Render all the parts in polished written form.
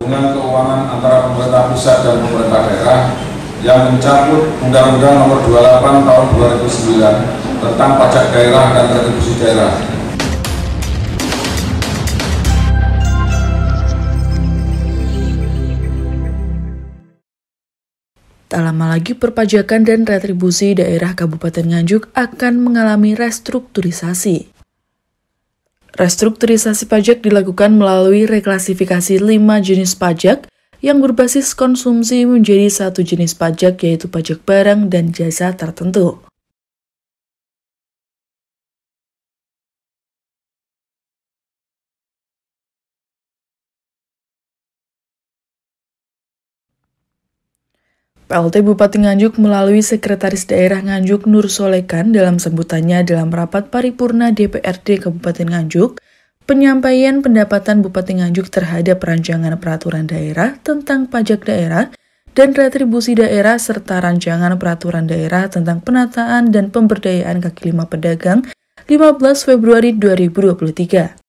Hubungan keuangan antara pemerintah pusat dan pemerintah daerah yang mencabut Undang-Undang Nomor 28 Tahun 2009 tentang pajak daerah dan retribusi daerah. Tak lama lagi perpajakan dan retribusi daerah Kabupaten Nganjuk akan mengalami restrukturisasi. Restrukturisasi pajak dilakukan melalui reklasifikasi 5 jenis pajak yang berbasis konsumsi menjadi satu jenis pajak, yaitu pajak barang dan jasa tertentu. PLT Bupati Nganjuk melalui Sekretaris Daerah Nganjuk Nur Solekan dalam sambutannya dalam rapat paripurna DPRD Kabupaten Nganjuk, penyampaian pendapatan Bupati Nganjuk terhadap rancangan peraturan daerah tentang pajak daerah dan retribusi daerah serta rancangan peraturan daerah tentang penataan dan pemberdayaan kaki lima pedagang 15 Februari 2023.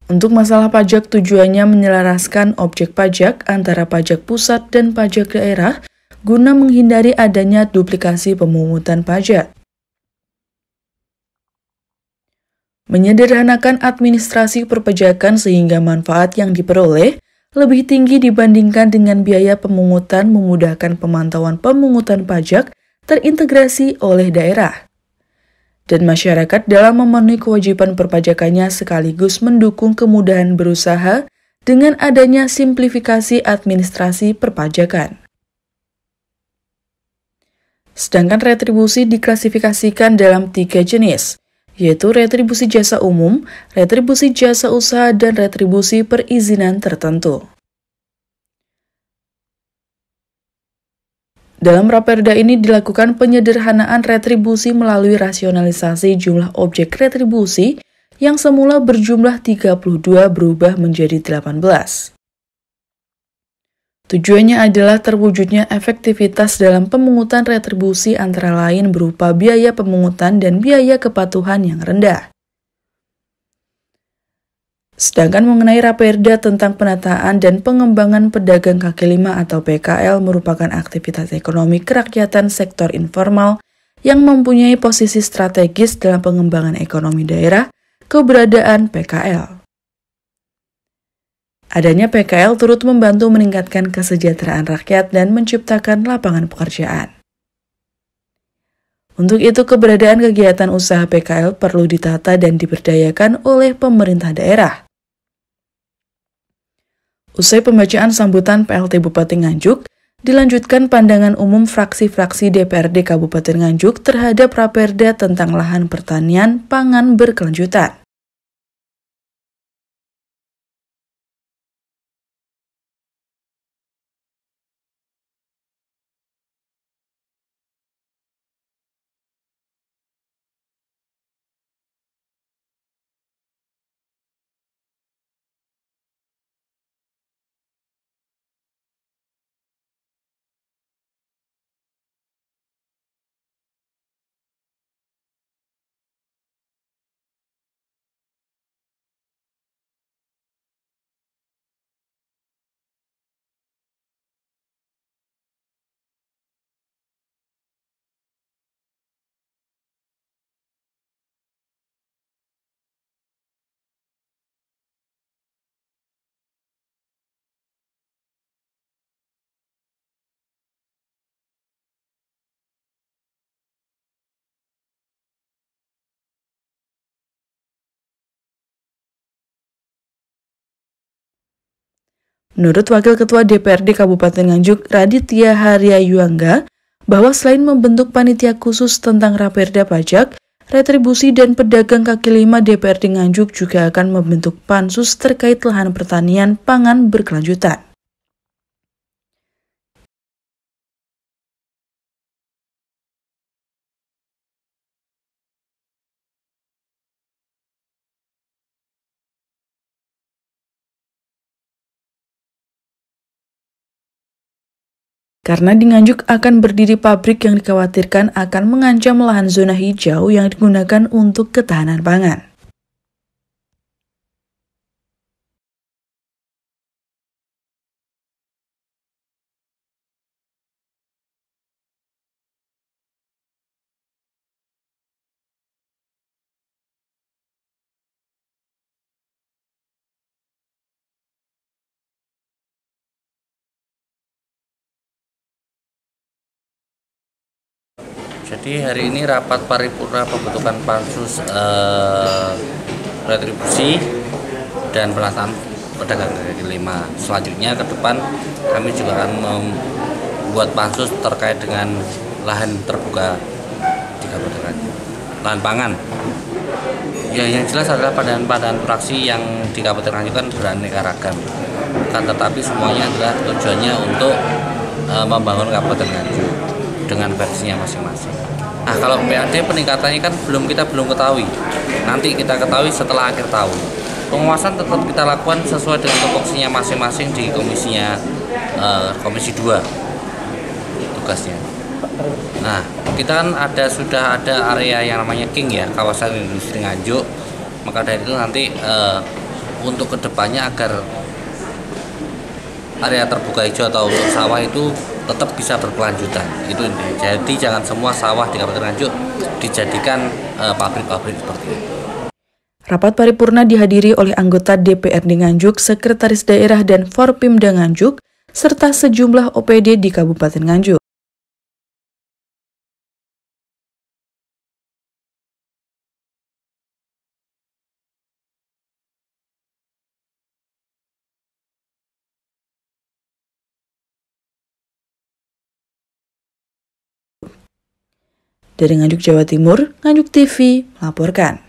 Untuk masalah pajak, tujuannya menyelaraskan objek pajak antara pajak pusat dan pajak daerah guna menghindari adanya duplikasi pemungutan pajak. Menyederhanakan administrasi perpajakan sehingga manfaat yang diperoleh lebih tinggi dibandingkan dengan biaya pemungutan, memudahkan pemantauan pemungutan pajak terintegrasi oleh daerah dan masyarakat dalam memenuhi kewajiban perpajakannya, sekaligus mendukung kemudahan berusaha dengan adanya simplifikasi administrasi perpajakan. Sedangkan retribusi diklasifikasikan dalam 3 jenis, yaitu retribusi jasa umum, retribusi jasa usaha, dan retribusi perizinan tertentu. Dalam Raperda ini dilakukan penyederhanaan retribusi melalui rasionalisasi jumlah objek retribusi yang semula berjumlah 32 berubah menjadi 18. Tujuannya adalah terwujudnya efektivitas dalam pemungutan retribusi, antara lain berupa biaya pemungutan dan biaya kepatuhan yang rendah. Sedangkan mengenai Raperda tentang penataan dan pengembangan pedagang kaki lima atau PKL merupakan aktivitas ekonomi kerakyatan sektor informal yang mempunyai posisi strategis dalam pengembangan ekonomi daerah. Keberadaan PKL. Adanya PKL turut membantu meningkatkan kesejahteraan rakyat dan menciptakan lapangan pekerjaan. Untuk itu, keberadaan kegiatan usaha PKL perlu ditata dan diberdayakan oleh pemerintah daerah. Usai pembacaan sambutan PLT Bupati Nganjuk, dilanjutkan pandangan umum fraksi-fraksi DPRD Kabupaten Nganjuk terhadap Raperda tentang lahan pertanian pangan berkelanjutan. Menurut Wakil Ketua DPRD Kabupaten Nganjuk, Raditya Harya Yuangga, bahwa selain membentuk panitia khusus tentang Raperda pajak, retribusi dan pedagang kaki lima, DPRD Nganjuk juga akan membentuk pansus terkait lahan pertanian pangan berkelanjutan. karena di Nganjuk akan berdiri pabrik yang dikhawatirkan akan mengancam lahan zona hijau yang digunakan untuk ketahanan pangan. Jadi hari ini rapat paripurna pembentukan pansus retribusi dan pelaksanaan pedagang kaki lima. Selanjutnya ke depan kami juga akan membuat pansus terkait dengan lahan terbuka di Kabupaten Nganjuk, lahan pangan. Ya, yang jelas adalah pandangan fraksi yang di Kabupaten Nganjuk kan beraneka ragam, kan, tetapi semuanya adalah tujuannya untuk membangun Kabupaten Nganjuk dengan versinya masing-masing. Nah, kalau PAD peningkatannya kan kita belum ketahui. Nanti kita ketahui setelah akhir tahun. Penguasaan tetap kita lakukan sesuai dengan tupoksinya masing-masing di Komisi 2 tugasnya. Nah, kita kan sudah ada area yang namanya King ya, kawasan industri Nganjuk. Maka dari itu nanti untuk kedepannya agar area terbuka hijau atau untuk sawah itu tetap bisa berkelanjutan. Itu intinya. Jadi jangan semua sawah di Kabupaten Nganjuk dijadikan pabrik-pabrik seperti itu. Rapat paripurna dihadiri oleh anggota DPRD Nganjuk, Sekretaris Daerah dan Forpimda Nganjuk, serta sejumlah OPD di Kabupaten Nganjuk. Dari Nganjuk, Jawa Timur, Nganjuk TV melaporkan.